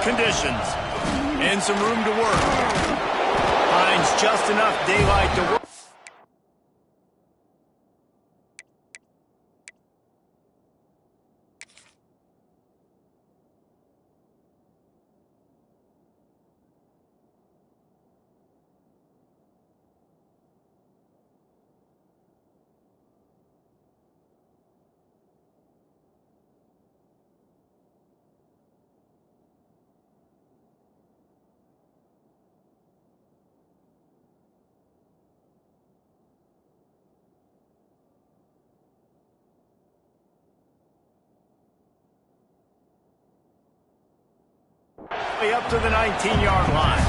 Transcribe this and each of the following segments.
conditions. And some room to work. Finds just enough daylight to work. Up to the 19-yard line.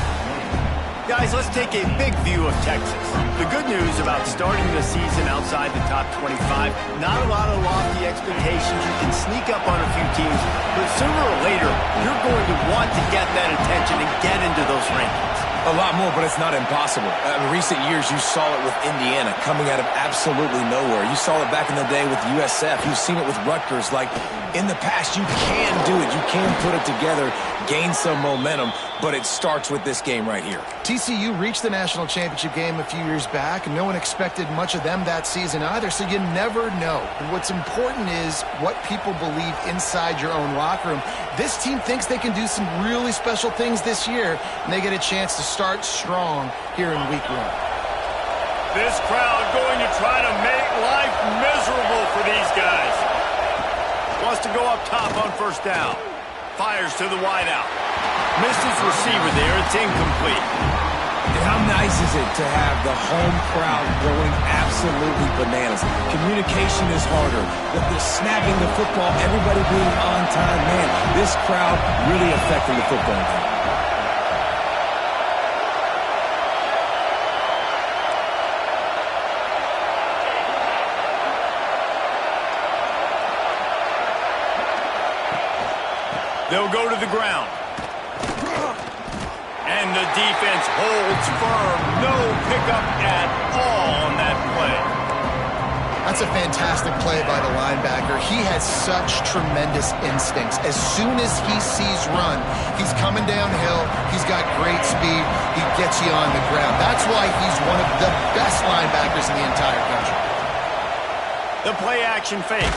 Guys, let's take a big view of Texas. The good news about starting the season outside the top 25, not a lot of lofty expectations. You can sneak up on a few teams, but sooner or later, you're going to want to get that attention and get into those rankings. A lot more, but it's not impossible. In recent years, you saw it with Indiana coming out of absolutely nowhere. You saw it back in the day with USF. You've seen it with Rutgers. Like, in the past, you can do it. You can put it together, gain some momentum, but it starts with this game right here. TCU reached the national championship game a few years back, and no one expected much of them that season either, so you never know. What's important is what people believe inside your own locker room. This team thinks they can do some really special things this year, and they get a chance to start strong here in week 1. This crowd going to try to make life miserable for these guys. Wants to go up top on first down. Fires to the wideout. Missed his receiver there. It's incomplete. And how nice is it to have the home crowd going absolutely bananas? Communication is harder. The snapping the football, everybody being on time. Man, this crowd really affecting the football game. They'll go to the ground. And the defense holds firm. No pickup at all on that play. That's a fantastic play by the linebacker. He has such tremendous instincts. As soon as he sees run, he's coming downhill. He's got great speed. He gets you on the ground. That's why he's one of the best linebackers in the entire country. The play action fake.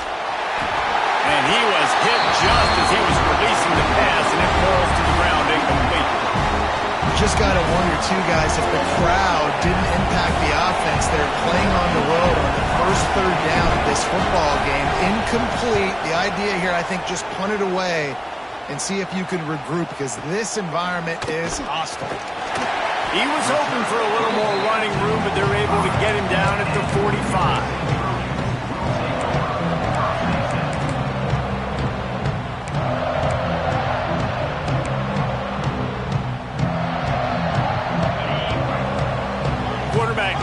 And he was hit just as he was releasing the pass, and it falls to the ground incomplete. Just got to wonder, too, guys, if the crowd didn't impact the offense. They're playing on the road on the first third down of this football game. Incomplete. The idea here, I think, just punt it away and see if you can regroup, because this environment is hostile. He was hoping for a little more running room, but they're able to get him down at the 45.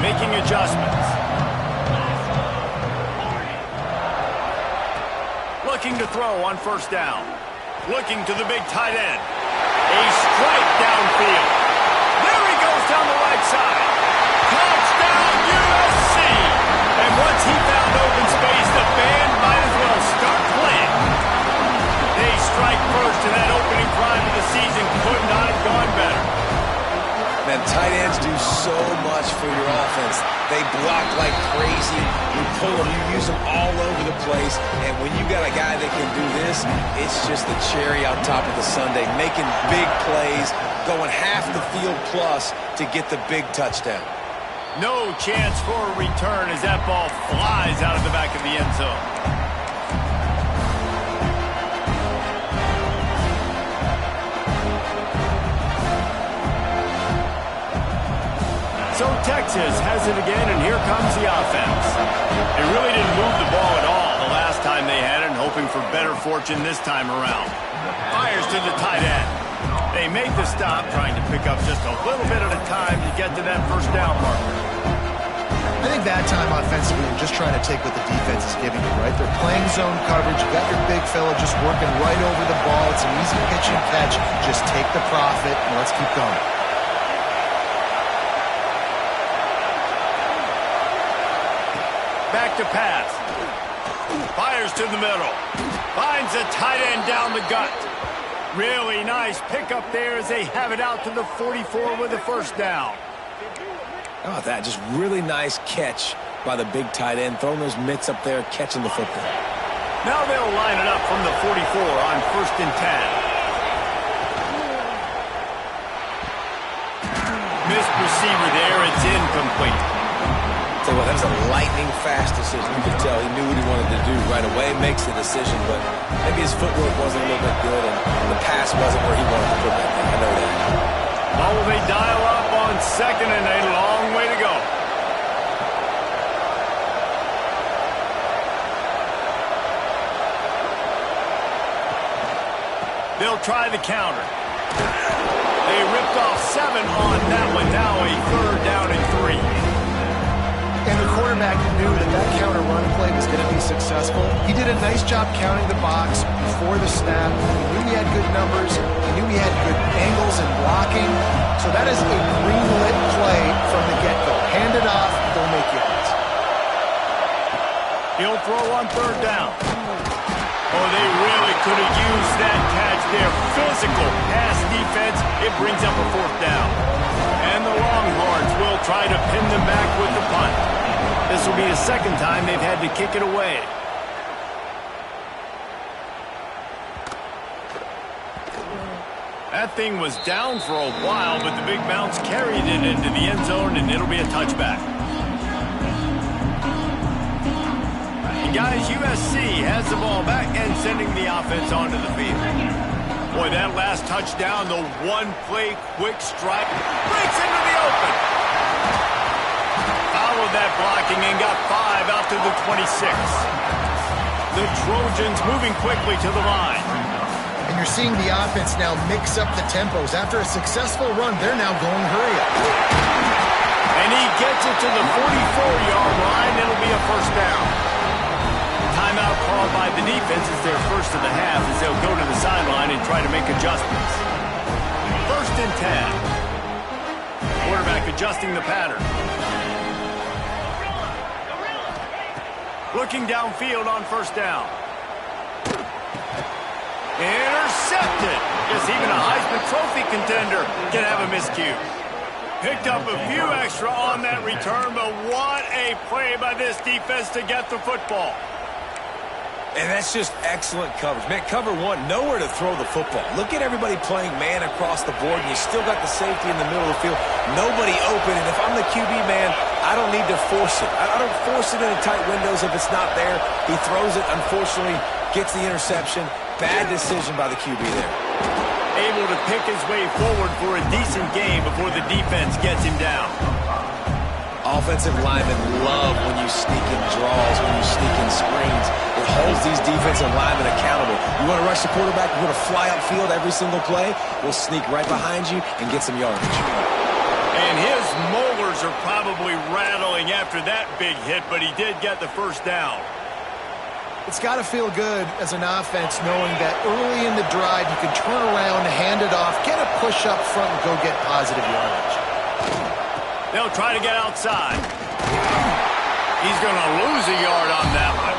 Making adjustments. Looking to throw on first down. Looking to the big tight end. A strike downfield. There he goes down the right side. Touchdown USC. And once he found open space, the band might as well start playing. They strike first, and that opening drive of the season could not have gone better. Man, tight ends do so much for your offense. They block like crazy. You pull them, you use them all over the place. And when you got a guy that can do this, it's just the cherry on top of the sundae. Making big plays, going half the field plus to get the big touchdown. No chance for a return as that ball flies out of the back of the end zone. So Texas has it again, and here comes the offense. They really didn't move the ball at all the last time they had it, and hoping for better fortune this time around. Fires to the tight end. They make the stop, trying to pick up just a little bit at a time to get to that first down marker. I think that time offensively, you're just trying to take what the defense is giving you, right? They're playing zone coverage. You got your big fella just working right over the ball. It's an easy pitch and catch. Just take the profit, and let's keep going. Back to pass. Fires to the middle. Finds a tight end down the gut. Really nice pickup there as they have it out to the 44 with a first down. How about that? Just really nice catch by the big tight end, throwing those mitts up there, catching the football. Now they'll line it up from the 44 on 1st and 10. Missed receiver there. It's incomplete. Tell you what, that was a lightning-fast decision. You could tell he knew what he wanted to do right away, makes the decision, but maybe his footwork wasn't a little bit good, and the pass wasn't where he wanted to put that thing. I know that. Well, will they dial up on 2nd and a long way to go? They'll try the counter. They ripped off 7 on that one. Now a 3rd down and 3. And the quarterback knew that that counter run play was going to be successful. He did a nice job counting the box before the snap. He knew he had good numbers. He knew he had good angles and blocking. So that is a green-lit play from the get-go. Hand it off, they'll make yards. He'll throw on 3rd down. Oh, they really could have used that catch there. Physical pass defense. It brings up a 4th down. And the Longhorns will try to pin them back with the punt. This will be the 2nd time they've had to kick it away. That thing was down for a while, but the big bounce carried it into the end zone, and it'll be a touchback. And guys, USC has the ball back and sending the offense onto the field. Boy, that last touchdown, the one-play quick strike, breaks into the open. Followed that blocking and got 5 out to the 26. The Trojans moving quickly to the line. And you're seeing the offense now mix up the tempos. After a successful run, they're now going hurry up. And he gets it to the 44-yard line. It'll be a 1st down. Timeout called by the defense is their first of the half as they'll go to the sideline and try to make adjustments. 1st and 10. Quarterback adjusting the pattern. Looking downfield on 1st down. Intercepted. Guess even a Heisman Trophy contender can have a miscue. Picked up a few extra on that return, but what a play by this defense to get the football. And that's just excellent coverage. Man, cover 1, nowhere to throw the football. Look at everybody playing man across the board, and you still got the safety in the middle of the field. Nobody open, and if I'm the QB, man, I don't need to force it. I don't force it into tight windows if it's not there. He throws it, unfortunately, gets the interception. Bad decision by the QB there. Able to pick his way forward for a decent game before the defense gets him down. Offensive linemen love when you sneak in draws, when you sneak in screens. It holds these defensive linemen accountable. You want to rush the quarterback, you want to fly upfield every single play, we'll sneak right behind you and get some yardage. And his molars are probably rattling after that big hit, but he did get the 1st down. It's got to feel good as an offense knowing that early in the drive you can turn around, hand it off, get a push up front, and go get positive yardage. They'll try to get outside. He's going to lose a yard on that one.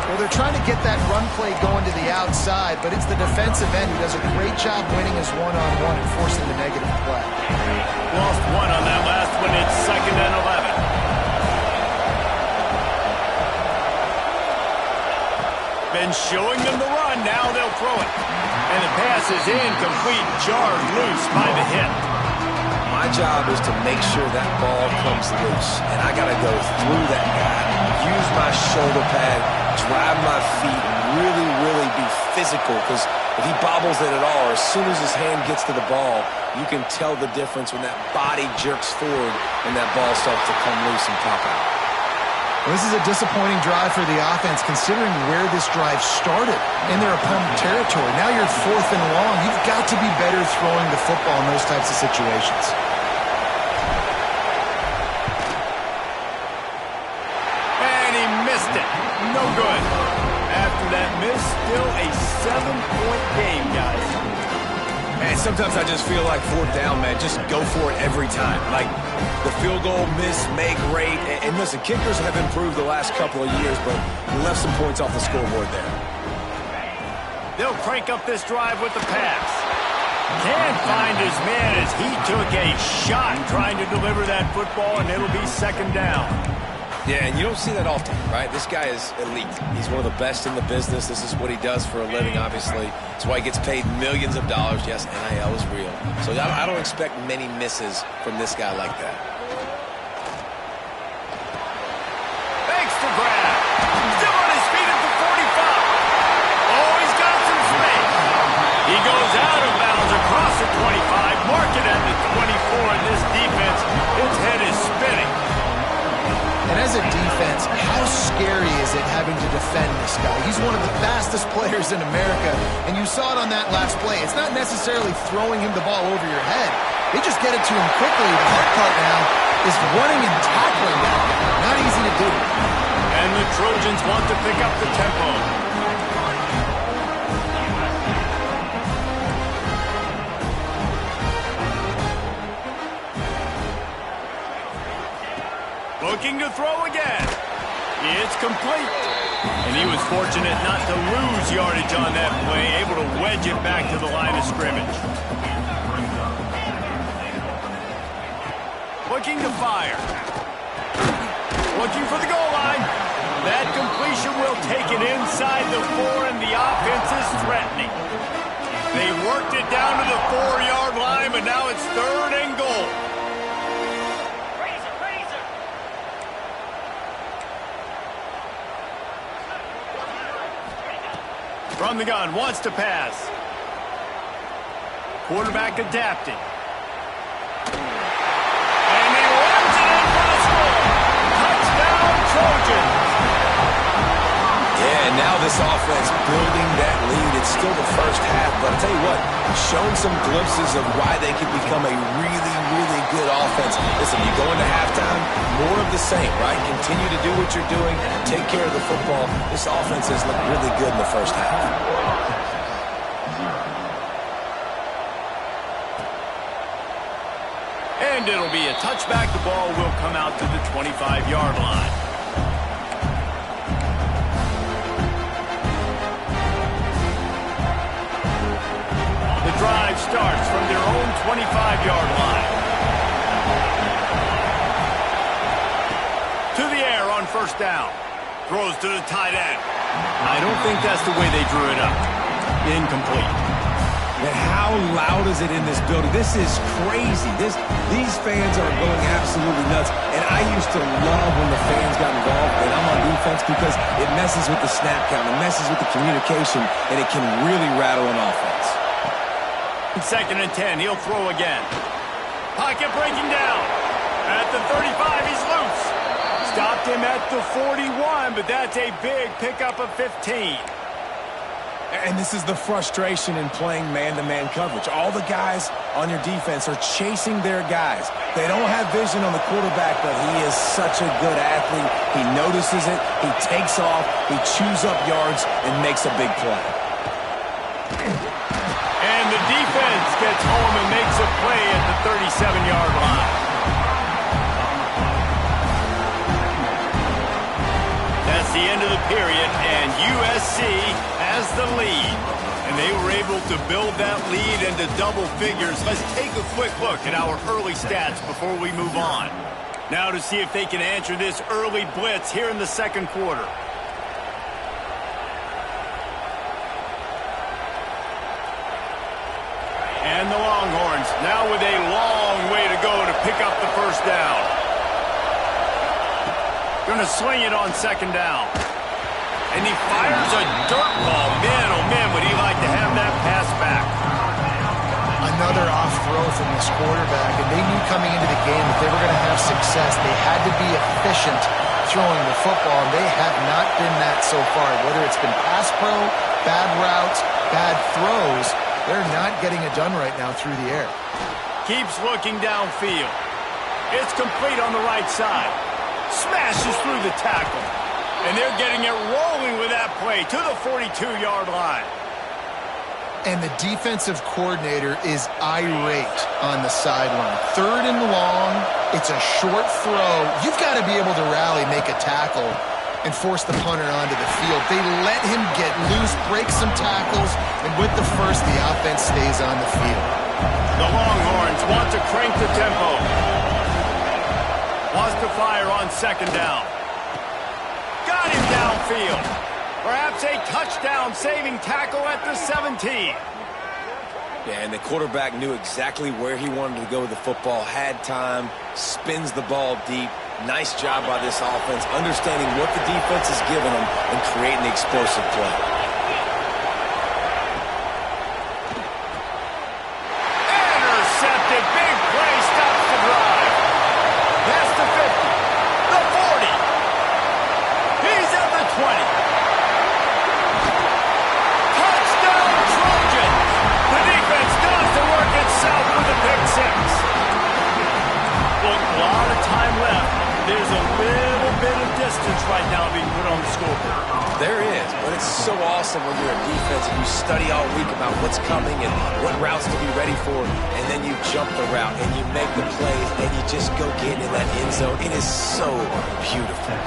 Well, they're trying to get that run play going to the outside, but it's the defensive end who does a great job winning his one-on-one and forcing the negative play. Lost 1 on that last one. It's 2nd and 11. Been showing them the run. Now they'll throw it. And the pass is incomplete. Jarred loose by the hit. My job is to make sure that ball comes loose, and I got to go through that guy, use my shoulder pad, drive my feet, and really, really be physical, because if he bobbles it at all, or as soon as his hand gets to the ball, you can tell the difference when that body jerks forward and that ball starts to come loose and pop out. Well, this is a disappointing drive for the offense, considering where this drive started in their opponent territory. Now you're 4th and long. You've got to be better throwing the football in those types of situations. And he missed it. No good. After that miss, still a 7-point game, guys. And sometimes I just feel like 4th down, man, just go for it every time. Like the field goal miss, make rate. And listen, kickers have improved the last couple of years, but we left some points off the scoreboard there. They'll crank up this drive with the pass. Can't find his man as he took a shot trying to deliver that football, and it'll be second down. Yeah, and you don't see that often, right? This guy is elite. He's one of the best in the business. This is what he does for a living, obviously. That's why he gets paid millions of dollars. Yes, NIL is real. So I don't expect many misses from this guy like that. Thanks for grab. Still on his feet at the 45. Oh, he's got some space. He goes out of bounds across the 25, mark it at the 24, and this defense, its head is spinning. And as a defense, how scary is it having to defend this guy? He's one of the fastest players in America, and you saw it on that last play. It's not necessarily throwing him the ball over your head. They just get it to him quickly. The hard part now is running and tackling that. Not easy to do. And the Trojans want to pick up the tempo. Looking to throw again. It's complete. And he was fortunate not to lose yardage on that play, able to wedge it back to the line of scrimmage. Looking to fire. Looking for the goal line. That completion will take it inside the 4, and the offense is threatening. They worked it down to the 4-yard line, but now it's 3rd and goal. From the gun, wants to pass. Quarterback adapting. And he runs it in for the score. Touchdown, Trojans. Yeah, and now this offense building that lead. It's still the first half, but I'll tell you what, shown some glimpses of why they could become a really, really good offense. Listen, you go into halftime, more of the same, right? Continue to do what you're doing, take care of the football. This offense has looked really good in the first half. And it'll be a touchback. The ball will come out to the 25-yard line. The drive starts from their own 25-yard line. To the air on first down. Throws to the tight end. I don't think that's the way they drew it up. Incomplete. Man, how loud is it in this building? This is crazy. These fans are going absolutely nuts. And I used to love when the fans got involved, and I'm on defense, because it messes with the snap count, it messes with the communication, and it can really rattle an offense. 2nd and 10, he'll throw again. Pocket breaking down. At the 35, he's loose. Stopped him at the 41, but that's a big pickup of 15. And this is the frustration in playing man-to-man coverage. All the guys on your defense are chasing their guys. They don't have vision on the quarterback, but he is such a good athlete. He notices it, he takes off, he chews up yards, and makes a big play. And the defense gets home and makes a play at the 37-yard line. That's the end of the period, and USC has the lead. And they were able to build that lead into double figures. Let's take a quick look at our early stats before we move on. Now to see if they can answer this early blitz here in the second quarter. And the Longhorns now with a long way to go to pick up the first down. Going to swing it on second down. And he fires a dirt ball. Man, oh man, would he like to have that pass back. Another off throw from this quarterback, and they knew coming into the game that they were going to have success. They had to be efficient throwing the football, and they have not been that so far. Whether it's been pass pro, bad routes, bad throws, they're not getting it done right now through the air. Keeps looking downfield. It's complete on the right side. Smashes through the tackle. And they're getting it rolling with that play to the 42-yard line. And the defensive coordinator is irate on the sideline. 3rd and long. It's a short throw. You've got to be able to rally, make a tackle. and force the punter onto the field. They let him get loose, break some tackles, and with the first, the offense stays on the field. The Longhorns want to crank the tempo. Wants to fire on second down. Got him downfield. Perhaps a touchdown-saving tackle at the 17. Yeah, and the quarterback knew exactly where he wanted to go with the football, had time, spins the ball deep. Nice job by this offense, understanding what the defense is giving them and creating the explosive play. Intercepted. Big play stops the drive. Past the 50. The 40. He's at the 20. Touchdown, Trojans. The defense does the work itself with a pick six. Look, a lot of time left. There's a little bit of distance right now being put on the scoreboard. There is, but it's so awesome when you're a defense and you study all week about what's coming and what routes to be ready for, and then you jump the route and you make the plays and you just go get in that end zone. It is so beautiful.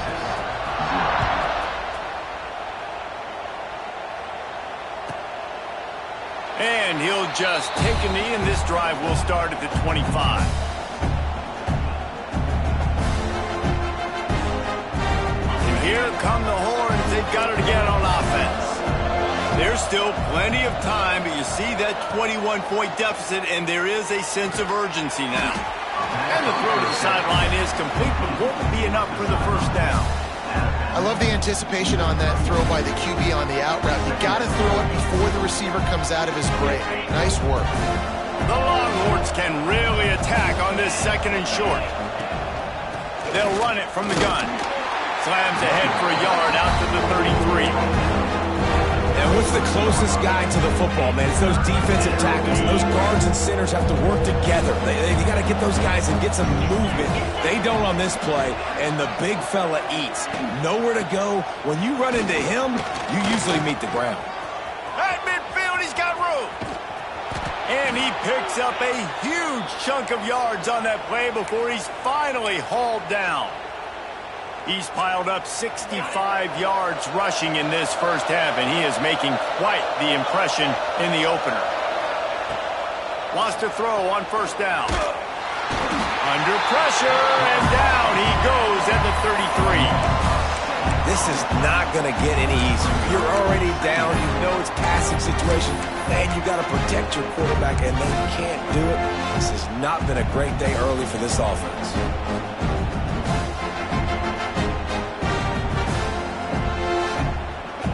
And he'll just take a knee, and this drive will start at the 25. Here come the Horns. They've got it again on offense. There's still plenty of time, but you see that 21-point deficit, and there is a sense of urgency now. And the throw to the sideline is complete, but won't be enough for the first down. I love the anticipation on that throw by the QB on the out route. You got to throw it before the receiver comes out of his break. Nice work. The Longhorns can really attack on this second and short. They'll run it from the gun. Slams ahead for a yard out to the 33. And what's the closest guy to the football, man? It's those defensive tackles. Those guards and centers have to work together. You got to get those guys and get some movement. They don't on this play, and the big fella eats. Nowhere to go. When you run into him, you usually meet the ground. At midfield, he's got room. And he picks up a huge chunk of yards on that play before he's finally hauled down. He's piled up 65 yards rushing in this first half, and he is making quite the impression in the opener. Wants to throw on first down. Under pressure, and down he goes at the 33. This is not going to get any easier. You're already down. You know it's passing situation, and you got to protect your quarterback, and they can't do it. This has not been a great day early for this offense.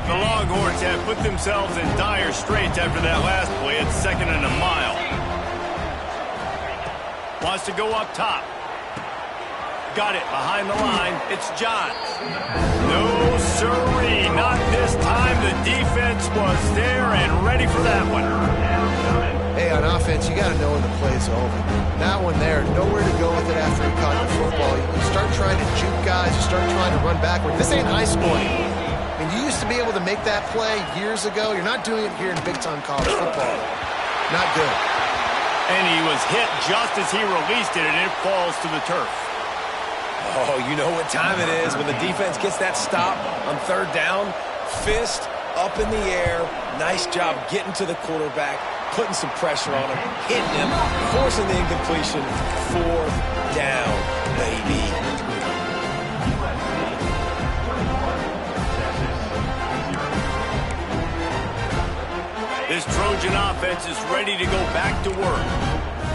The Longhorns have put themselves in dire straits after that last play at 2nd and a mile. Wants to go up top. Got it behind the line. It's Johns. No, sirree, not this time. The defense was there and ready for that one. Hey, on offense, you got to know when the play's over. That one there, nowhere to go with it after he caught the football. You start trying to juke guys. You start trying to run backward. This ain't high school anymore. I mean, you used to be able to make that play years ago. You're not doing it here in big-time college football. Not good. And he was hit just as he released it, and it falls to the turf. Oh, you know what time it is when the defense gets that stop on third down. Fist up in the air. Nice job getting to the quarterback, putting some pressure on him, hitting him, forcing the incompletion. Fourth down, baby. This Trojan offense is ready to go back to work.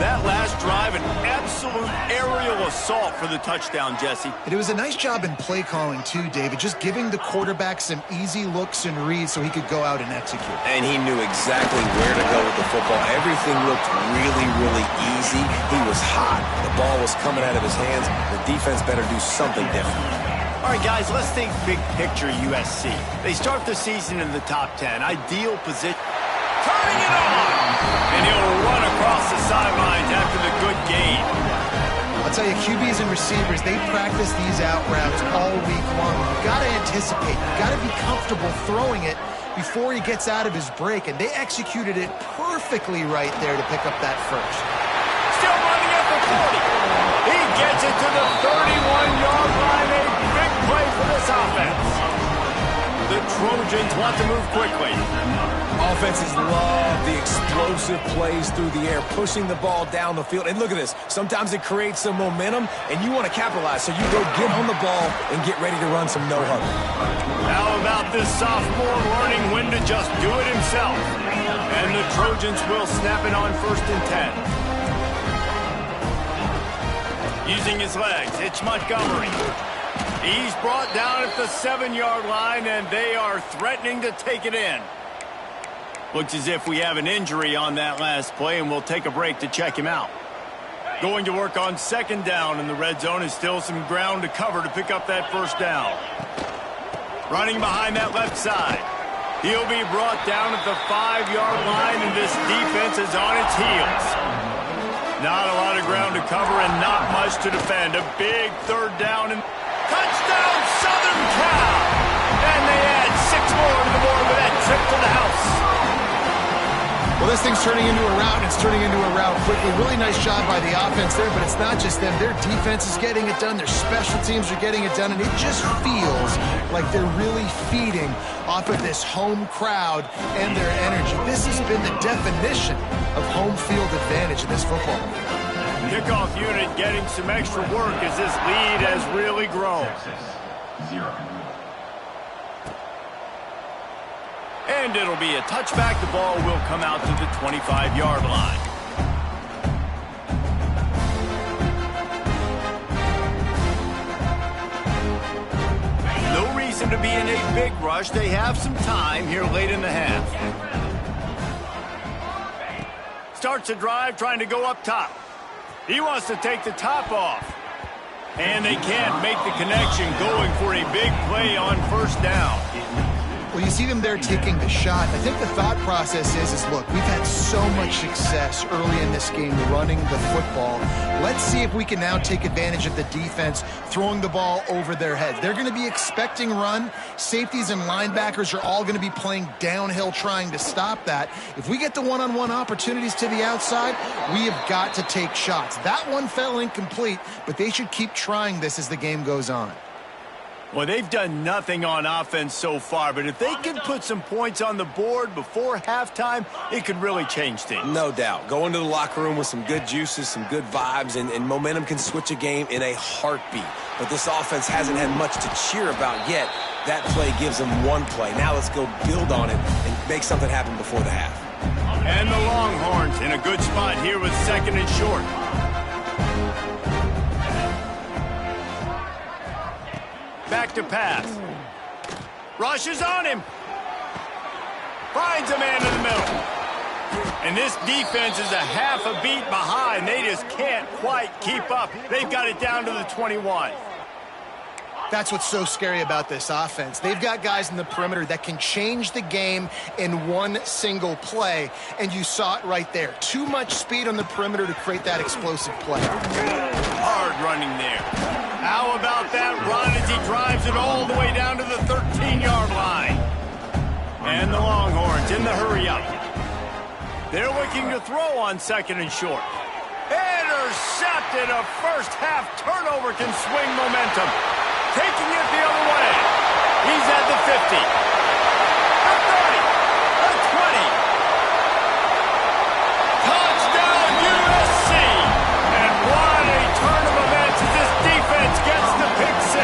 That last drive, an absolute aerial assault for the touchdown, Jesse. And it was a nice job in play calling, too, David, just giving the quarterback some easy looks and reads so he could go out and execute. And he knew exactly where to go with the football. Everything looked really, really easy. He was hot. The ball was coming out of his hands. The defense better do something different. All right, guys, let's think big picture USC. They start the season in the top 10. Ideal position. Turning it on! And he'll run across the sidelines after the good gain. I'll tell you, QBs and receivers, they practice these out routes all week long. You've got to anticipate. You've got to be comfortable throwing it before he gets out of his break. And they executed it perfectly right there to pick up that first. Still running at the 40. He gets it to the 31-yard line. A big play for this offense. The Trojans want to move quickly. Offenses love the explosive plays through the air, pushing the ball down the field. And look at this. Sometimes it creates some momentum, and you want to capitalize. So you go get on the ball and get ready to run some no-huddle. How about this sophomore learning when to just do it himself? And the Trojans will snap it on 1st and 10. Using his legs, it's Montgomery. He's brought down at the 7-yard line, and they are threatening to take it in. Looks as if we have an injury on that last play, and we'll take a break to check him out. Going to work on 2nd down, and the red zone is still some ground to cover to pick up that 1st down. Running behind that left side. He'll be brought down at the 5-yard line, and this defense is on its heels. Not a lot of ground to cover and not much to defend. A big 3rd down and touchdown Southern Cal! And they add 6 more to the board with that trip to the house. Well, this thing's turning into a rout, and it's turning into a rout quickly. Really nice job by the offense there, but it's not just them. Their defense is getting it done. Their special teams are getting it done, and it just feels like they're really feeding off of this home crowd and their energy. This has been the definition of home field advantage in this football game. Kickoff unit getting some extra work as this lead has really grown. And it'll be a touchback. The ball will come out to the 25-yard line. No reason to be in a big rush. They have some time here late in the half. Starts a drive trying to go up top. He wants to take the top off. And they can't make the connection, going for a big play on 1st down. Well, you see them there taking the shot. I think the thought process is look, we've had so much success early in this game running the football. Let's see if we can now take advantage of the defense throwing the ball over their heads. They're going to be expecting run. Safeties and linebackers are all going to be playing downhill trying to stop that. If we get the one-on-one opportunities to the outside, we have got to take shots. That one fell incomplete, but they should keep trying this as the game goes on. Well, they've done nothing on offense so far, but if they can put some points on the board before halftime, it could really change things. No doubt. Go into the locker room with some good juices, some good vibes, and momentum can switch a game in a heartbeat. But this offense hasn't had much to cheer about yet. That play gives them one play. Now let's go build on it and make something happen before the half. And the Longhorns in a good spot here with 2nd and short. Back to pass. Rushes on him. Finds a man in the middle. And this defense is a half a beat behind. They just can't quite keep up. They've got it down to the 21. That's what's so scary about this offense. They've got guys in the perimeter that can change the game in one single play, and you saw it right there. Too much speed on the perimeter to create that explosive play. Hard running there. How about that run as he drives it all the way down to the 13-yard line? And the Longhorns in the hurry-up. They're looking to throw on 2nd and short. Intercepted. A first-half turnover can swing momentum. Taking it the other way. He's at the 50. The 30. The 20. Touchdown USC. And what a turn of events as this defense gets the pick 6.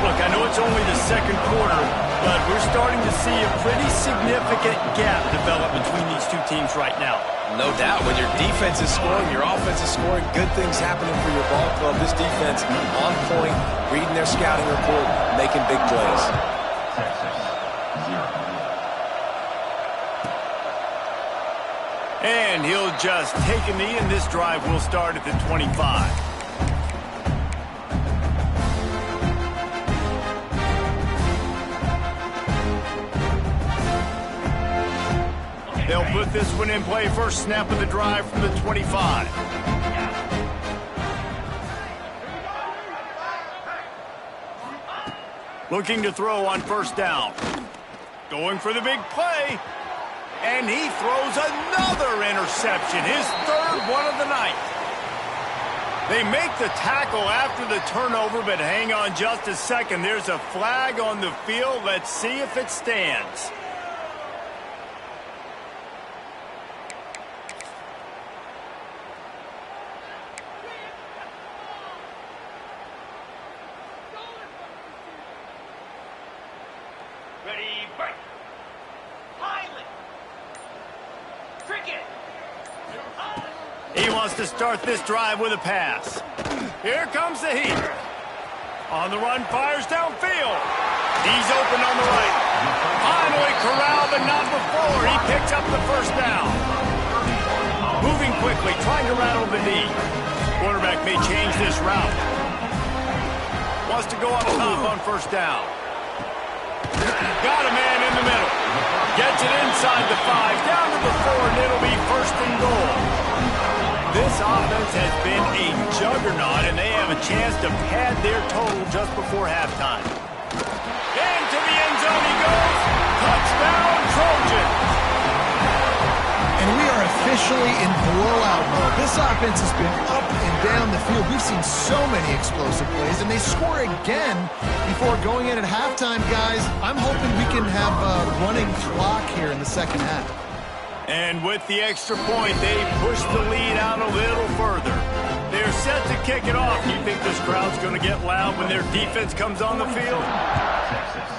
Look, I know it's only the 2nd quarter, but we're starting to see a pretty significant gap develop between these two teams right now. No doubt. When your defense is scoring, your offense is scoring, good things happening for your ball club. This defense on point, reading their scouting report, making big plays. And he'll just take a knee, and this drive will start at the 25. They'll put this one in play. First snap of the drive from the 25. Looking to throw on 1st down. Going for the big play. And he throws another interception. His 3rd one of the night. They make the tackle after the turnover, but hang on just a second. There's a flag on the field. Let's see if it stands. Ready, break. Highland. Cricket. He wants to start this drive with a pass. Here comes the heat. On the run, fires downfield. He's open on the right. Finally corralled, but not before. He picks up the first down. Moving quickly, trying to rattle the knee. Quarterback may change this route. Wants to go up top on first down. Got a man in the middle. Gets it inside the 5, down to the 4, and it'll be first and goal. This offense has been a juggernaut, and they have a chance to pad their total just before halftime. Into the end zone he goes. Touchdown, Trojans. And we are officially in blowout mode. This offense has been up and down the field. We've seen so many explosive plays, and they score again before going in at halftime, guys. I'm hoping we can have a running clock here in the second half. And with the extra point, they push the lead out a little further. They're set to kick it off. You think this crowd's going to get loud when their defense comes on the field? Texas,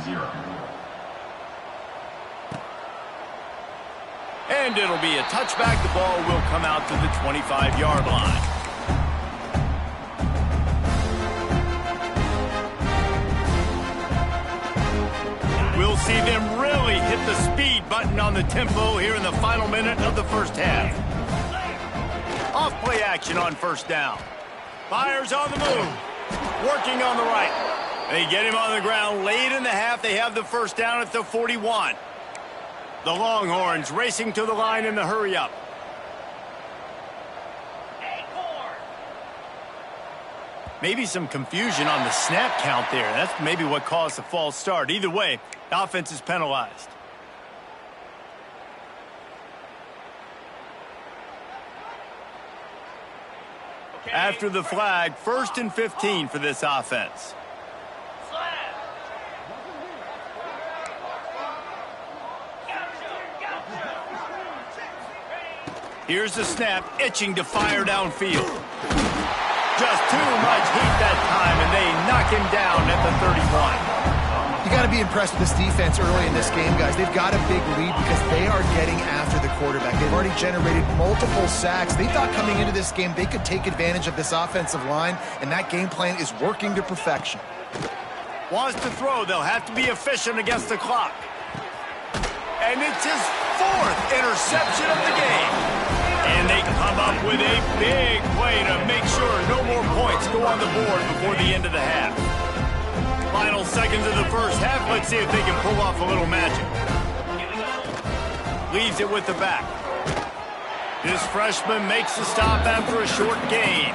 0. And it'll be a touchback. The ball will come out to the 25-yard line. We'll see them really hit the speed button on the tempo here in the final minute of the first half. Off play action on first down. Fires on the move. Working on the right. They get him on the ground late in the half. They have the first down at the 41. The Longhorns racing to the line in the hurry-up. Maybe some confusion on the snap count there. That's maybe what caused the false start. Either way, the offense is penalized. After the flag, 1st and 15 for this offense. Here's the snap, itching to fire downfield. Just too much heat that time, and they knock him down at the 31. You got to be impressed with this defense early in this game, guys. They've got a big lead because they are getting after the quarterback. They've already generated multiple sacks. They thought coming into this game they could take advantage of this offensive line, and that game plan is working to perfection. Wants to throw. They'll have to be efficient against the clock. And it's his 4th interception of the game. And they come up with a big play to make sure no more points go on the board before the end of the half. Final seconds of the first half. Let's see if they can pull off a little magic. Leaves it with the back. This freshman makes the stop after a short gain.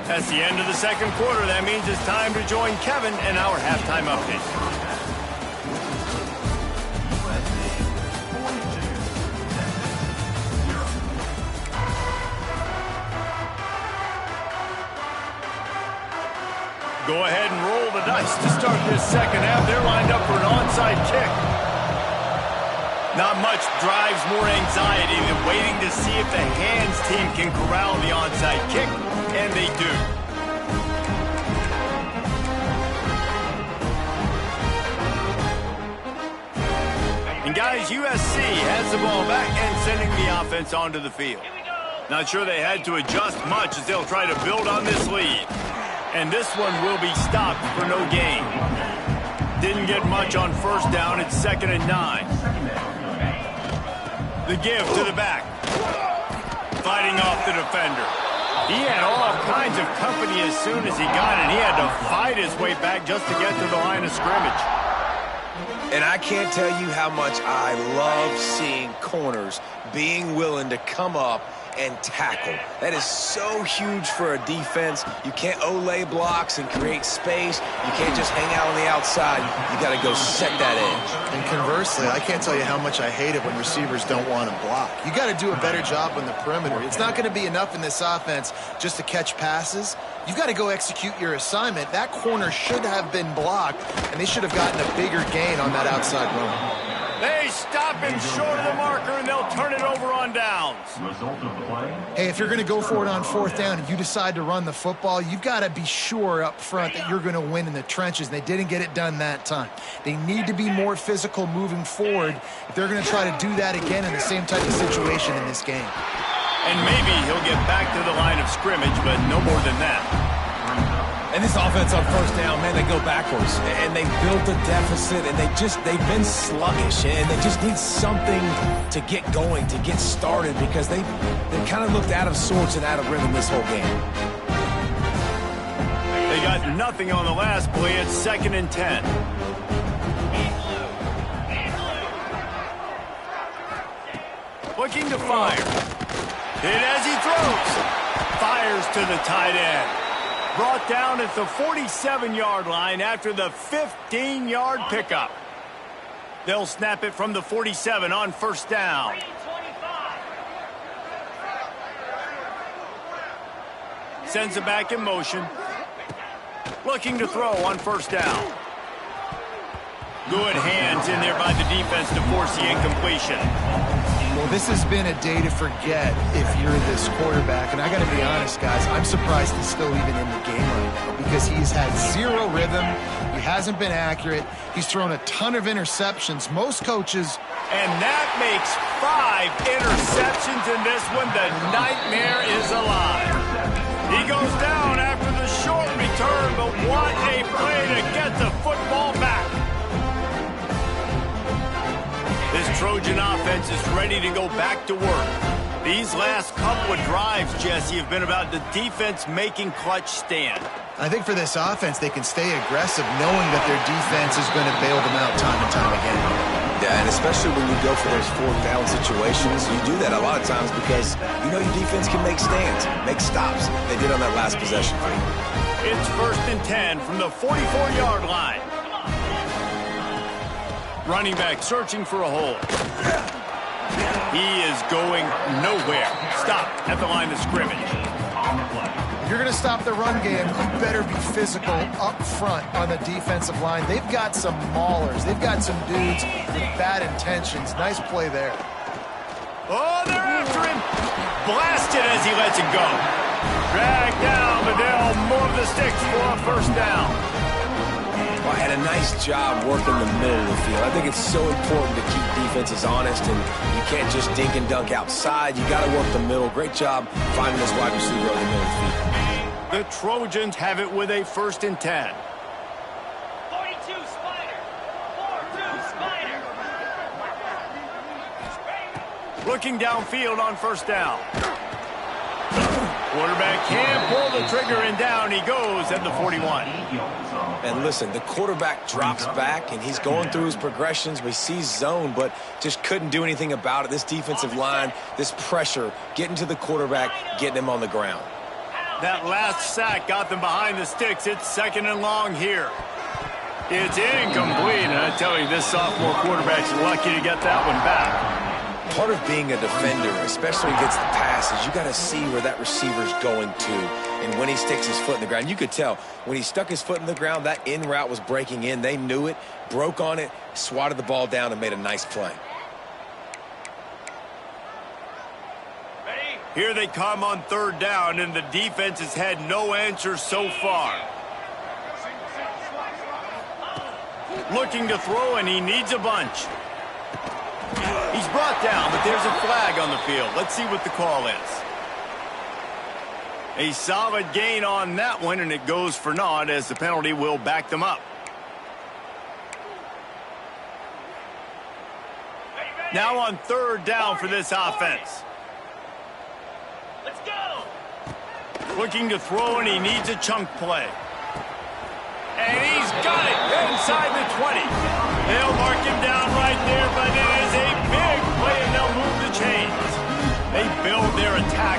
That's the end of the second quarter. That means it's time to join Kevin in our halftime update. Go ahead and roll the dice to start this second half. They're lined up for an onside kick. Not much drives more anxiety than waiting to see if the hands team can corral the onside kick, and they do. And guys, USC has the ball back and sending the offense onto the field. Not sure they had to adjust much as they'll try to build on this lead. And this one will be stopped for no gain. Didn't get much on first down. It's 2nd and 9. The give to the back. Fighting off the defender. He had all kinds of company as soon as he got it. He had to fight his way back just to get to the line of scrimmage. And I can't tell you how much I love seeing corners being willing to come up and tackle. That is so huge for a defense. You can't Olay blocks and create space. You can't just hang out on the outside. You got to go set that edge. And conversely, I can't tell you how much I hate it when receivers don't want to block. You got to do a better job on the perimeter. It's not going to be enough in this offense just to catch passes. You've got to go execute your assignment. That corner should have been blocked, and they should have gotten a bigger gain on that outside run. They stop him short of the marker, and they'll turn it over on downs. Result of the play. Hey, if you're going to go for it on 4th down and you decide to run the football, you've got to be sure up front that you're going to win in the trenches. They didn't get it done that time. They need to be more physical moving forward if they're going to try to do that again in the same type of situation in this game. And maybe he'll get back to the line of scrimmage, but no more than that. And this offense on 1st down, man, they go backwards. And they built a deficit, and they've been sluggish. And they just need something to get going, to get started, because they kind of looked out of sorts and out of rhythm this whole game. They got nothing on the last play. It's 2nd and 10. Looking to fire. Hit as he throws. Fires to the tight end. Brought down at the 47-yard line after the 15-yard pickup. They'll snap it from the 47 on 1st down. Sends it back in motion. Looking to throw on 1st down. Good hands in there by the defense to force the incompletion. Well, this has been a day to forget if you're this quarterback. And I got to be honest, guys, I'm surprised he's still even in the game right now because he's had zero rhythm. He hasn't been accurate. He's thrown a ton of interceptions. Most coaches... And that makes 5 interceptions in this one. The nightmare is alive. He goes down after the short return, but what a play to get the football back. This Trojan offense is ready to go back to work. These last couple of drives, Jesse, have been about the defense making clutch stand. I think for this offense, they can stay aggressive knowing that their defense is going to bail them out time and time again. Yeah, and especially when you go for those 4th down situations, you do that a lot of times because you know your defense can make stands, make stops. They did on that last possession. It's 1st and 10 from the 44-yard line. Running back searching for a hole. He is going nowhere. Stop at the line of scrimmage. If you're going to stop the run game, you better be physical up front on the defensive line. They've got some maulers. They've got some dudes with bad intentions. Nice play there. Oh, they're after him. Blasted as he lets it go. Dragged down, but they'll move the sticks for a 1st down. Well, had a nice job working the middle of the field. I think it's so important to keep defenses honest, and you can't just dink and dunk outside. You got to work the middle. Great job finding this wide receiver over the middle of the field. The Trojans have it with a 1st and 10. 42 Spider. 4-2 Spider. Looking downfield on 1st down. Quarterback can't pull the trigger, and down he goes at the 41. And listen, the quarterback drops back, and he's going through his progressions. We see zone, but just couldn't do anything about it. This defensive line, this pressure, getting to the quarterback, getting him on the ground. That last sack got them behind the sticks. It's 2nd and long here. It's incomplete, and I tell you, this sophomore quarterback's lucky to get that one back. Part of being a defender, especially against the pass, is you got to see where that receiver's going to. And when he sticks his foot in the ground, you could tell when he stuck his foot in the ground, that in route was breaking in. They knew it, broke on it, swatted the ball down, and made a nice play. Here they come on 3rd down, and the defense has had no answer so far. Looking to throw, and he needs a bunch. He's brought down, but there's a flag on the field. Let's see what the call is. A solid gain on that one, and it goes for naught as the penalty will back them up. Now on 3rd down for this offense. Let's go. Looking to throw, and he needs a chunk play. And he's got it inside the 20. They'll mark him down right there, but it is a big play, and they'll move the chains. They build their attack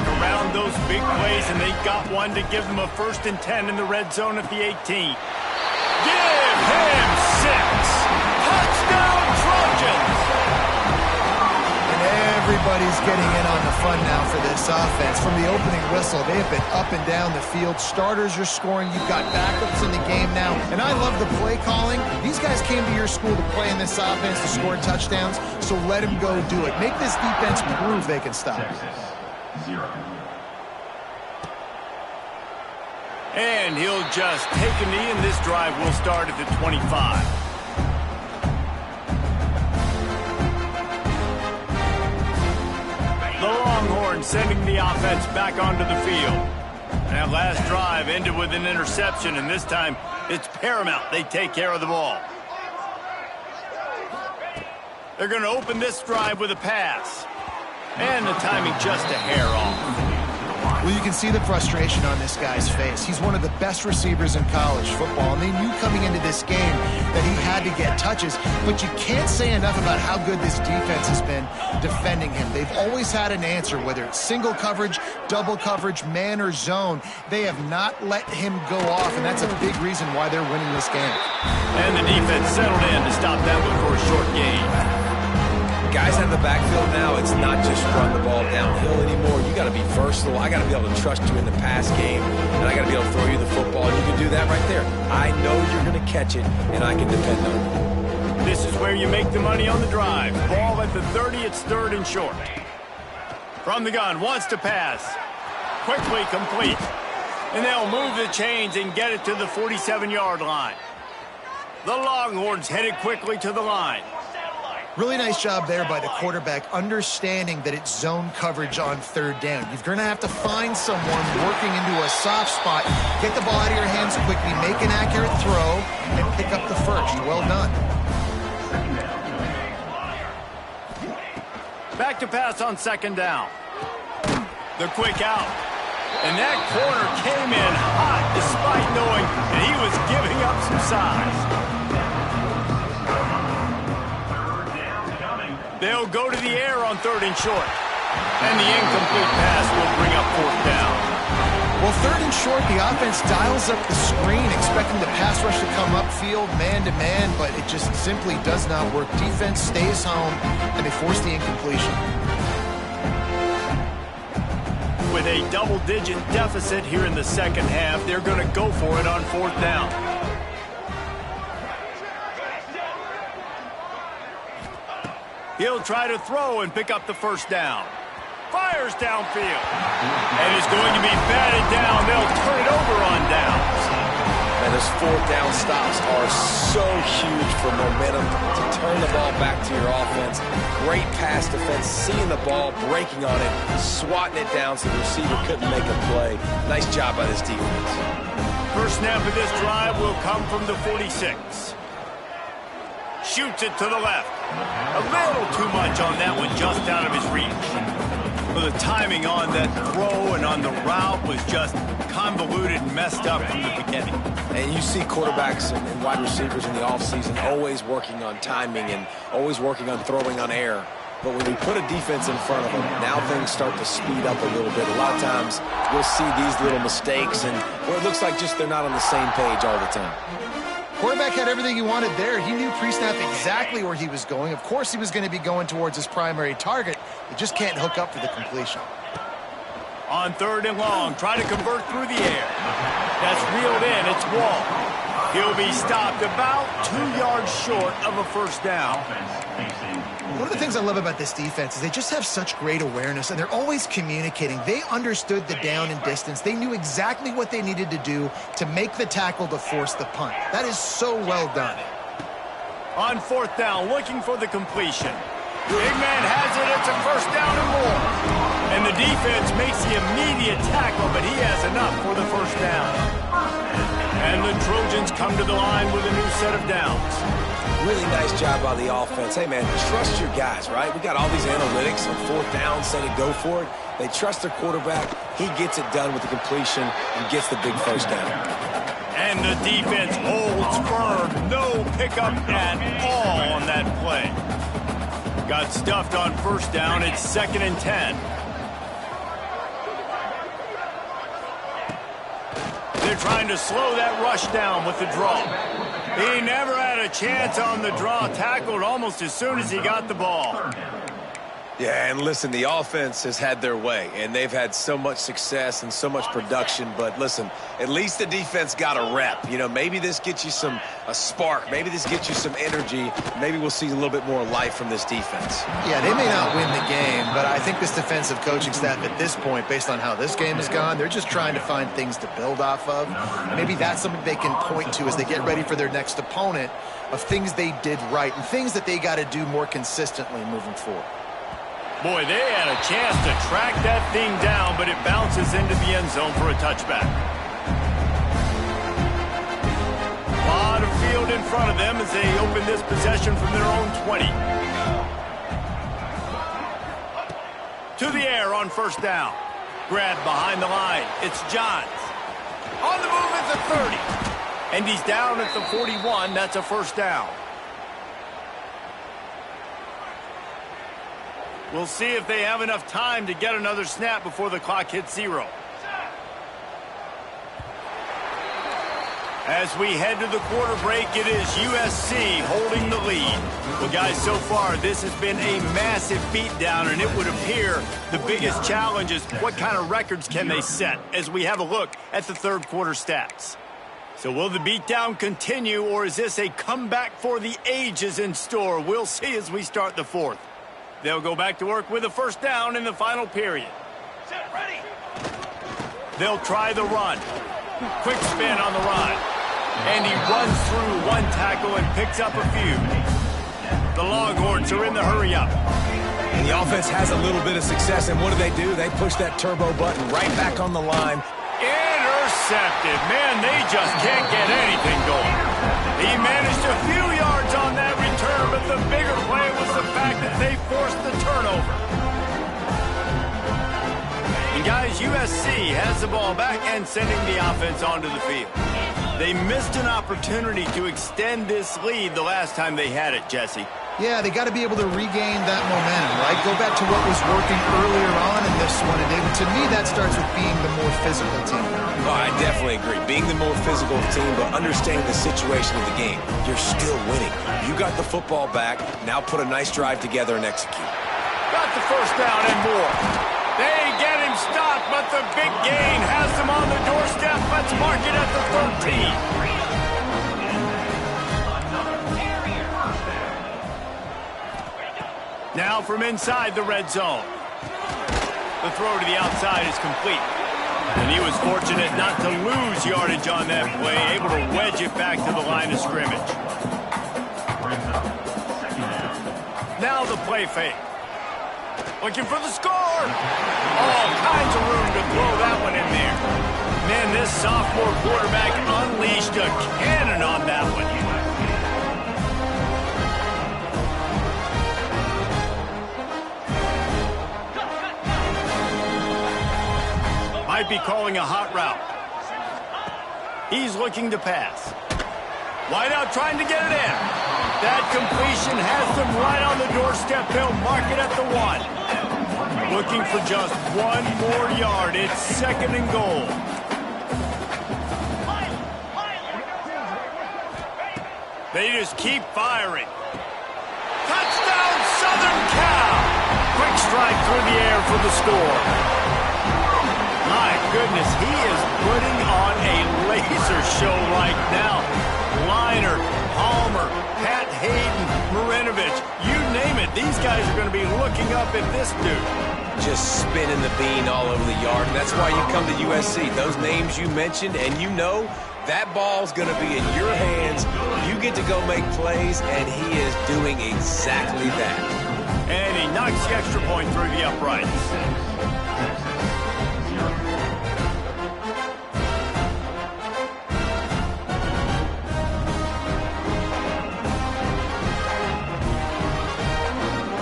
this, and they got one to give them a 1st and 10 in the red zone at the 18. Give him 6. Touchdown, Trojans! And everybody's getting in on the fun now for this offense. From the opening whistle, they have been up and down the field. Starters are scoring. You've got backups in the game now. And I love the play calling. These guys came to your school to play in this offense to score touchdowns, so let them go do it. Make this defense prove they can stop. Texas, 0. And he'll just take a knee, and this drive will start at the 25. The Longhorns sending the offense back onto the field. That last drive ended with an interception, and this time it's paramount they take care of the ball. They're going to open this drive with a pass. And the timing just a hair off. Well, you can see the frustration on this guy's face. He's one of the best receivers in college football, and they knew coming into this game that he had to get touches, but you can't say enough about how good this defense has been defending him. They've always had an answer, whether it's single coverage, double coverage, man or zone. They have not let him go off, and that's a big reason why they're winning this game. And the defense settled in to stop that one for a short gain. Guys out of the backfield now, it's not just run the ball downhill anymore. You got to be versatile. I got to be able to trust you in the pass game, and I got to be able to throw you the football. And you can do that right there. I know you're going to catch it, and I can depend on it. This is where you make the money on the drive. Ball at the 30, it's 3rd and short. From the gun, wants to pass. Quickly complete. And they'll move the chains and get it to the 47-yard line. The Longhorns headed quickly to the line. Really nice job there by the quarterback, understanding that it's zone coverage on 3rd down. You're going to have to find someone working into a soft spot, get the ball out of your hands quickly, make an accurate throw, and pick up the first. Well done. Back to pass on 2nd down. The quick out. And that corner came in hot despite knowing that he was giving up some size. They'll go to the air on 3rd and short. And the incomplete pass will bring up 4th down. Well, 3rd and short, the offense dials up the screen, expecting the pass rush to come upfield man-to-man, but it just simply does not work. Defense stays home, and they force the incompletion. With a double-digit deficit here in the 2nd half, they're going to go for it on 4th down. He'll try to throw and pick up the 1st down. Fires downfield. And is going to be batted down. They'll turn it over on downs. And those 4th down stops are so huge for momentum to turn the ball back to your offense. Great pass defense, seeing the ball, breaking on it, swatting it down so the receiver couldn't make a play. Nice job by this defense. First snap of this drive will come from the 46. Shoots it to the left. A little too much on that one, just out of his reach. Well, the timing on that throw and on the route was just convoluted and messed up from the beginning. And you see quarterbacks and wide receivers in the offseason always working on timing and always working on throwing on air. But when we put a defense in front of them, now things start to speed up a little bit. A lot of times we'll see these little mistakes and where it looks like just they're not on the same page all the time. Quarterback had everything he wanted there. He knew pre-snap exactly where he was going. Of course he was going to be going towards his primary target. He just can't hook up for the completion. On 3rd and long, try to convert through the air. That's reeled in. It's Wall. He'll be stopped about 2 yards short of a 1st down. One of the things I love about this defense is they just have such great awareness, and they're always communicating. They understood the down and distance. They knew exactly what they needed to do to make the tackle to force the punt. That is so well done. On 4th down, looking for the completion. Big man has it. It's a 1st down and more. And the defense makes the immediate tackle, but he has enough for the 1st down. And the Trojans come to the line with a new set of downs. Really nice job by the offense. Hey, man, trust your guys, right? We got all these analytics on 4th down saying go for it. They trust their quarterback. He gets it done with the completion and gets the big 1st down. And the defense holds firm. No pickup at all on that play. Got stuffed on 1st down. It's 2nd and 10. they're trying to slow that rush down with the draw. He never had a chance on the draw, tackled almost as soon as he got the ball. Yeah, and listen, the offense has had their way, and they've had so much success and so much production. But listen, at least the defense got a rep. You know, maybe this gets you a spark. Maybe this gets you some energy. Maybe we'll see a little bit more life from this defense. Yeah, they may not win the game, but I think this defensive coaching staff at this point, based on how this game has gone, they're just trying to find things to build off of. Maybe that's something they can point to as they get ready for their next opponent, of things they did right and things that they got to do more consistently moving forward. Boy, they had a chance to track that thing down, but it bounces into the end zone for a touchback. A lot of field in front of them as they open this possession from their own 20. To the air on first down. Grab behind the line. It's Johns. On the move at the 30. And he's down at the 41. That's a first down. We'll see if they have enough time to get another snap before the clock hits 0. As we head to the quarter break, it is USC holding the lead. Well, guys, so far this has been a massive beatdown, and it would appear the biggest challenge is what kind of records can they set as we have a look at the third quarter stats. So will the beatdown continue, or is this a comeback for the ages in store? We'll see as we start the fourth. They'll go back to work with a first down in the final period. Set, ready. They'll try the run. Quick spin on the run. And he runs through one tackle and picks up a few. The Longhorns are in the hurry-up. And the offense has a little bit of success, and what do? They push that turbo button right back on the line. Intercepted. Man, they just can't get anything going. He managed a few yards on that return, but the bigger play was the fact that they forced the turnover. And guys, USC has the ball back and sending the offense onto the field. They missed an opportunity to extend this lead the last time they had it, Jesse. Yeah, they got to be able to regain that momentum, right? Go back to what was working earlier on in this one. And to me, that starts with being the more physical team. Oh, I definitely agree. Being the more physical team, but understanding the situation of the game. You're still winning. You got the football back. Now put a nice drive together and execute. Got the first down and more. They get him stopped, but the big gain has them on the doorstep. Let's mark it at the 13. Now from inside the red zone. The throw to the outside is complete. And he was fortunate not to lose yardage on that play, able to wedge it back to the line of scrimmage. Now the play fake. Looking for the score. All kinds of room to throw that one in there. Man, this sophomore quarterback unleashed a cannon on that one. Might be calling a hot route. He's looking to pass. Wide out trying to get it in. That completion has them right on the doorstep. They'll mark it at the 1. Looking for just one more yard. It's second and goal. They just keep firing. Touchdown, Southern Cal! Quick strike through the air for the score. My goodness, he is putting on a laser show right now. Liner, Palmer, Pat Hayden, Marinovich, you name it. These guys are going to be looking up at this dude. Just spinning the bean all over the yard. And that's why you come to USC. Those names you mentioned, and you know that ball's going to be in your hands. You get to go make plays, and he is doing exactly that. And he knocks the extra point through the uprights.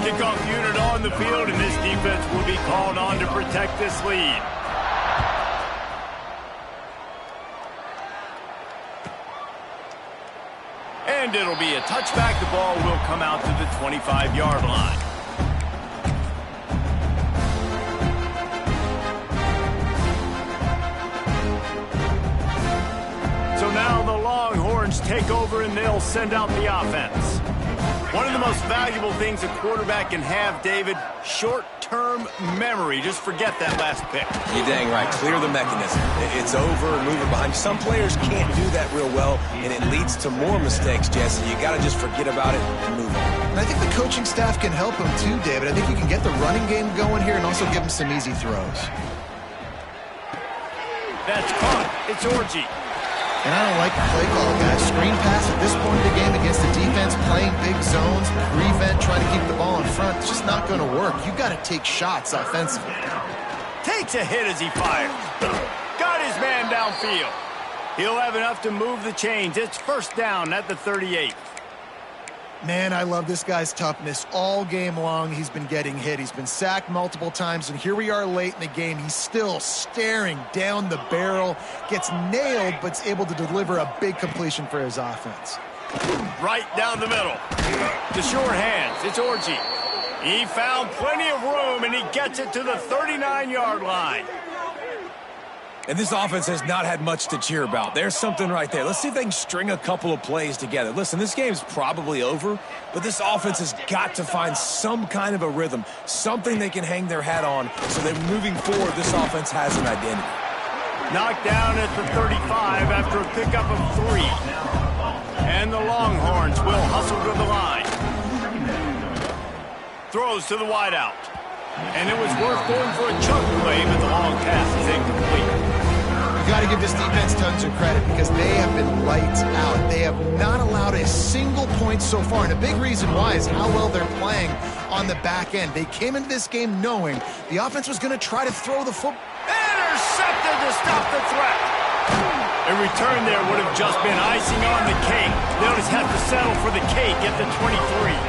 Kickoff unit on the field, and this defense will be called on to protect this lead. And it'll be a touchback. The ball will come out to the 25-yard line. take over, and they'll send out the offense. One of the most valuable things a quarterback can have, David, short-term memory. Just forget that last pick. You're dang right. Clear the mechanism. It's over and move it behind you. Some players can't do that real well, and it leads to more mistakes, Jesse. You got to just forget about it and move on. And I think the coaching staff can help him too, David. I think you can get the running game going here and also give him some easy throws. That's caught. It's Orji. And I don't like the play call, guys. Screen pass at this point of the game against the defense, playing big zones, prevent, trying to keep the ball in front. It's just not going to work. You got to take shots offensively. Takes a hit as he fires. Got his man downfield. He'll have enough to move the chains. It's first down at the 38. Man, I love this guy's toughness. All game long, he's been getting hit. He's been sacked multiple times, and here we are late in the game. He's still staring down the barrel, gets nailed, but's able to deliver a big completion for his offense. Right down the middle. The short hands. It's Orji. He found plenty of room, and he gets it to the 39-yard line. And this offense has not had much to cheer about. There's something right there. Let's see if they can string a couple of plays together. Listen, this game's probably over, but this offense has got to find some kind of a rhythm, something they can hang their hat on so that moving forward, this offense has an identity. Knocked down at the 35 after a pickup of 3. And the Longhorns will hustle to the line. Throws to the wideout. And it was worth going for a chunk play, but the long pass is incomplete. You got to give this defense tons of credit because they have been lights out. They have not allowed a single point so far, and a big reason why is how well they're playing on the back end. They came into this game knowing the offense was going to try to throw the football. Intercepted to stop the threat. A return there would have just been icing on the cake. They'll just have to settle for the cake at the 23.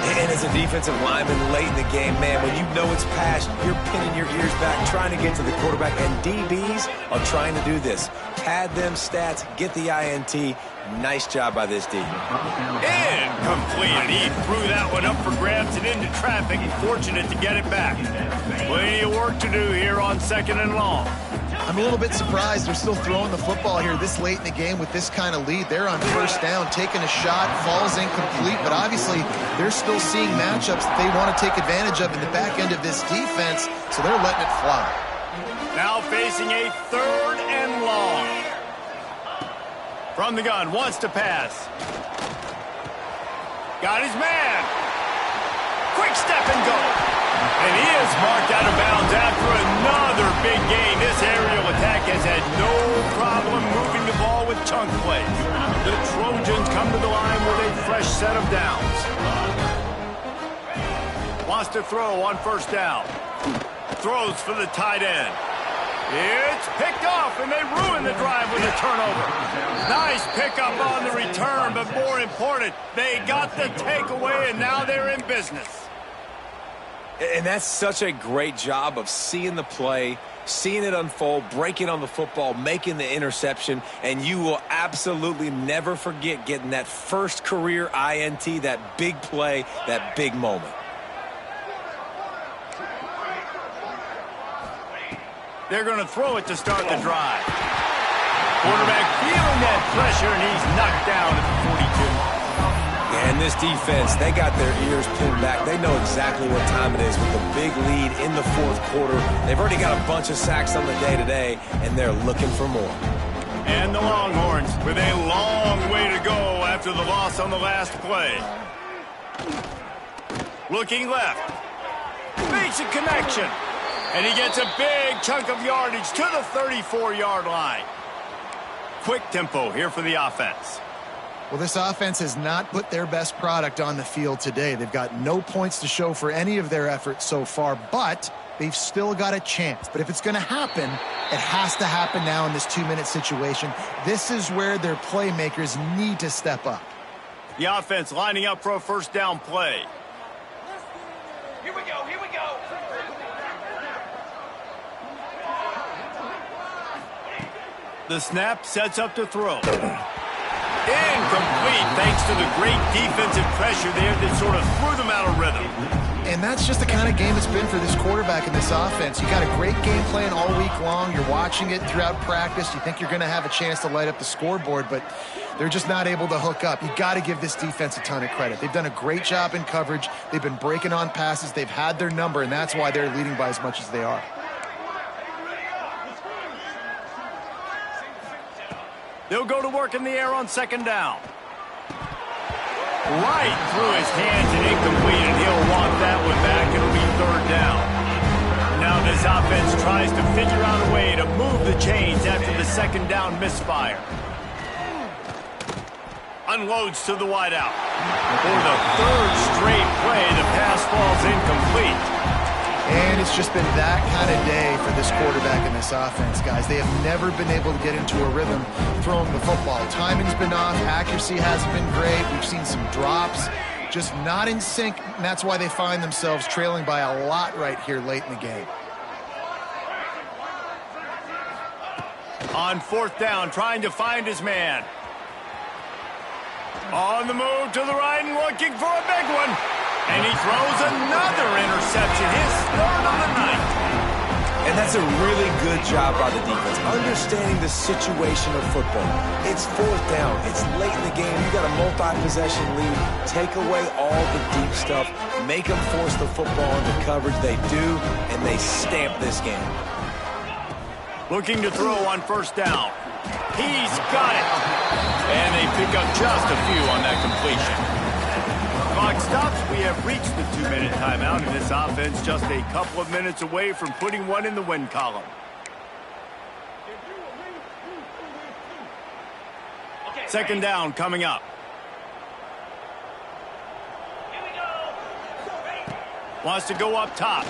And as a defensive lineman late in the game, man, when you know it's past, you're pinning your ears back, trying to get to the quarterback, and DBs are trying to do this. Pad them stats, get the INT. Nice job by this D. Incomplete. He threw that one up for grabs and into traffic. Fortunate to get it back. Plenty of work to do here on 2nd and long. I'm a little bit surprised they're still throwing the football here this late in the game with this kind of lead. They're on first down, taking a shot, falls incomplete, but obviously they're still seeing matchups that they want to take advantage of in the back end of this defense, so they're letting it fly. Now facing a 3rd and long. From the gun, wants to pass. Got his man. Quick step and go. And he is marked out of bounds after another big gain. This aerial attack has had no problem moving the ball with chunk plays. The Trojans come to the line with a fresh set of downs. Wants to throw on first down. Throws for the tight end. It's picked off, and they ruin the drive with a turnover. Nice pickup on the return, but more important, they got the takeaway, and now they're in business. And that's such a great job of seeing the play, seeing it unfold, breaking on the football, making the interception, and you will absolutely never forget getting that first career INT, that big play, that big moment. They're going to throw it to start the drive. Quarterback feeling that pressure, and he's knocked down at the 42. And this defense, they got their ears pinned back. They know exactly what time it is with the big lead in the 4th quarter. They've already got a bunch of sacks on the day today, and they're looking for more. And the Longhorns with a long way to go after the loss on the last play. Looking left. Makes a connection. And he gets a big chunk of yardage to the 34-yard line. Quick tempo here for the offense. Well, this offense has not put their best product on the field today. They've got no points to show for any of their efforts so far, but they've still got a chance. But if it's going to happen, it has to happen now in this 2-minute situation. This is where their playmakers need to step up. The offense lining up for a first down play. Here we go, here we go. The snap sets up to throw. Incomplete, thanks to the great defensive pressure there that sort of threw them out of rhythm. And that's just the kind of game it's been for this quarterback in this offense. You got a great game plan all week long. You're watching it throughout practice. You think you're going to have a chance to light up the scoreboard, but They're just not able to hook up. You got to give this defense a ton of credit. They've done a great job in coverage. They've been breaking on passes. They've had their number, and that's why they're leading by as much as they are. They'll go to work in the air on second down. Right through his hands and incomplete, and he'll want that one back. It'll be third down. Now this offense tries to figure out a way to move the chains after the second down misfire. Unloads to the wideout. For the third straight play, the pass falls incomplete. And it's just been that kind of day for this quarterback and this offense, guys. They have never been able to get into a rhythm throwing the football. Timing's been off. Accuracy hasn't been great. We've seen some drops. Just not in sync, and that's why they find themselves trailing by a lot right here late in the game. On fourth down, trying to find his man. On the move to the right and looking for a big one. And he throws another interception, his third of the night. And that's a really good job by the defense, understanding the situation of football. It's fourth down. It's late in the game. You got a multi-possession lead. Take away all the deep stuff. Make them force the football into coverage. They do, and they stamp this game. Looking to throw on first down. He's got it. And they pick up just a few on that completion. Clock stops. We have reached the 2-minute timeout, and this offense just a couple of minutes away from putting one in the win column. Second down coming up. Wants to go up top.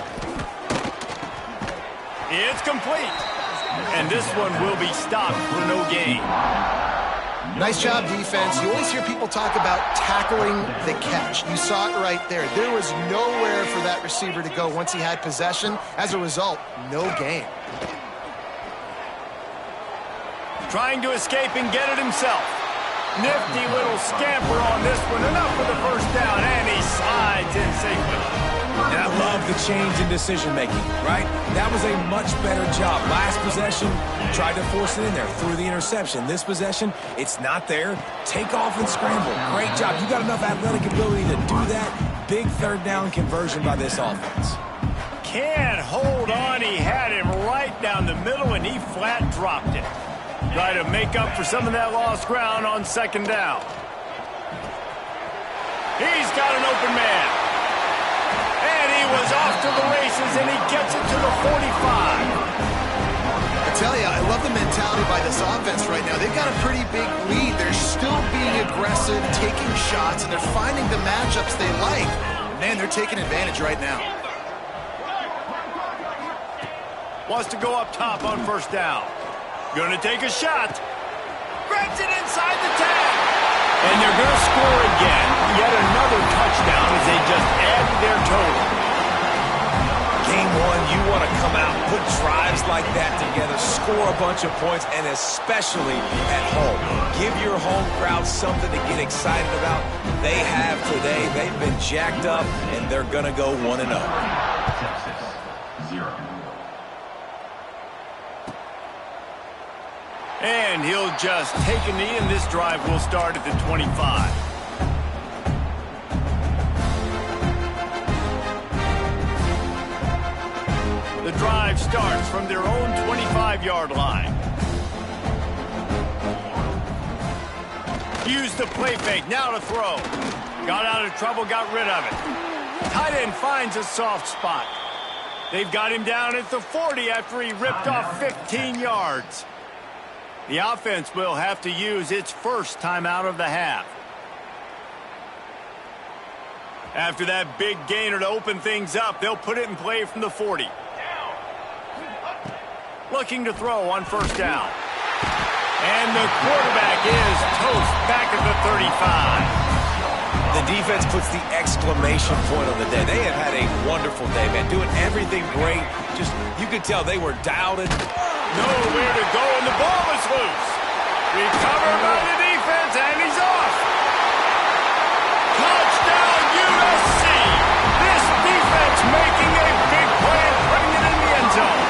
It's complete. And this one will be stopped for no gain. Nice job, defense. You always hear people talk about tackling the catch. You saw it right there. There was nowhere for that receiver to go once he had possession. As a result, no gain. Trying to escape and get it himself. Nifty little scamper on this one. Enough for the first down, and he slides in safely. And I love the change in decision-making, right? That was a much better job. Last possession, tried to force it in there, threw the interception. This possession, it's not there. Take off and scramble. Great job. You got enough athletic ability to do that. Big third down conversion by this offense. Can't hold on. He had him right down the middle, and he flat dropped it. Try to make up for some of that lost ground on second down. He's got an open man. And he was off to the races, and he gets it to the 45. I tell you, I love the mentality by this offense right now. They've got a pretty big lead. They're still being aggressive, taking shots, and they're finding the matchups they like. Man, they're taking advantage right now. Wants to go up top on first down. Gonna take a shot. Grabs it inside the tag. And they're gonna score again. Yet another touchdown as they just add to their total. Game one, you want to come out, put drives like that together, score a bunch of points, and especially at home. Give your home crowd something to get excited about. They have today. They've been jacked up, and they're going to go 1-0. Texas, 0. And he'll just take a knee, and this drive will start at the 25. The drive starts from their own 25-yard line. Used the play fake, now to throw. Got out of trouble, got rid of it. Tight end finds a soft spot. They've got him down at the 40 after he ripped off 15 yards. The offense will have to use its first timeout of the half. After that big gainer to open things up, they'll put it in play from the 40. Looking to throw on first down. And the quarterback is toast back at the 35. The defense puts the exclamation point on the day. They have had a wonderful day, man. Doing everything great. Just, you could tell they were dialed in. Nowhere to go, and the ball is loose. Recovered by the defense, and he's off. Touchdown, USC. This defense making a big play and putting it in the end zone.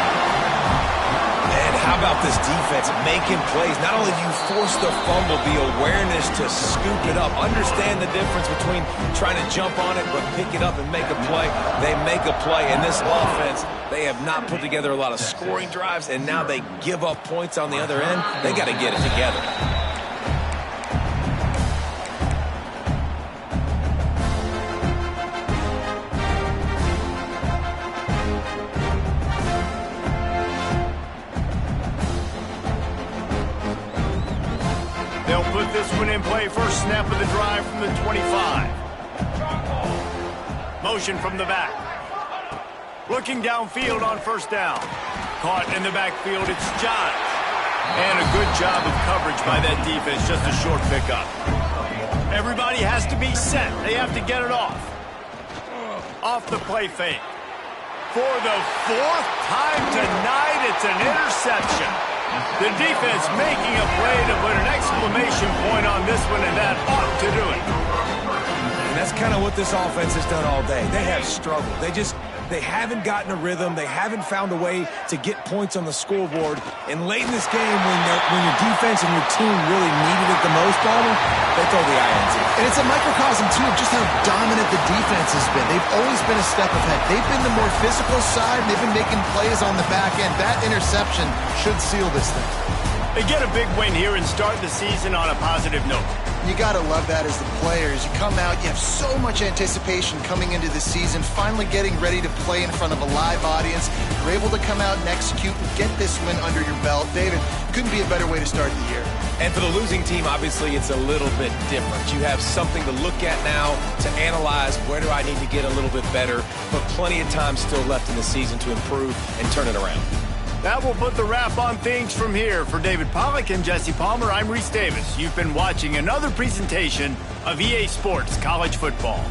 How about this defense It's making plays. Not only do you force the fumble, the awareness to scoop it up. Understand the difference between trying to jump on it but pick it up and make a play. They make a play. In this offense, they have not put together a lot of scoring drives, and now they give up points on the other end. They got to get it together. They'll put this one in play. First snap of the drive from the 25. Motion from the back. Looking downfield on first down. Caught in the backfield, it's Johns. And a good job of coverage by that defense, just a short pickup. Everybody has to be set. They have to get it off. Off the play fake. For the fourth time tonight, it's an interception. The defense making a play to put an exclamation point on this one, and that ought to do it. And that's kind of what this offense has done all day. They have struggled. They haven't gotten a rhythm. They haven't found a way to get points on the scoreboard. And late in this game, when your defense and your team really needed it the most, Palmer, they throw the irons in. And it's a microcosm, too, of just how dominant the defense has been. They've always been a step ahead. They've been the more physical side. They've been making plays on the back end. That interception should seal this thing. They get a big win here and start the season on a positive note. You got to love that as the players. You come out, you have so much anticipation coming into the season, finally getting ready to play in front of a live audience. You're able to come out and execute and get this win under your belt. David, couldn't be a better way to start the year. And for the losing team, obviously, it's a little bit different. You have something to look at now, to analyze where do I need to get a little bit better, but plenty of time still left in the season to improve and turn it around. That will put the wrap on things from here. For David Pollack and Jesse Palmer, I'm Reese Davis. You've been watching another presentation of EA Sports College Football.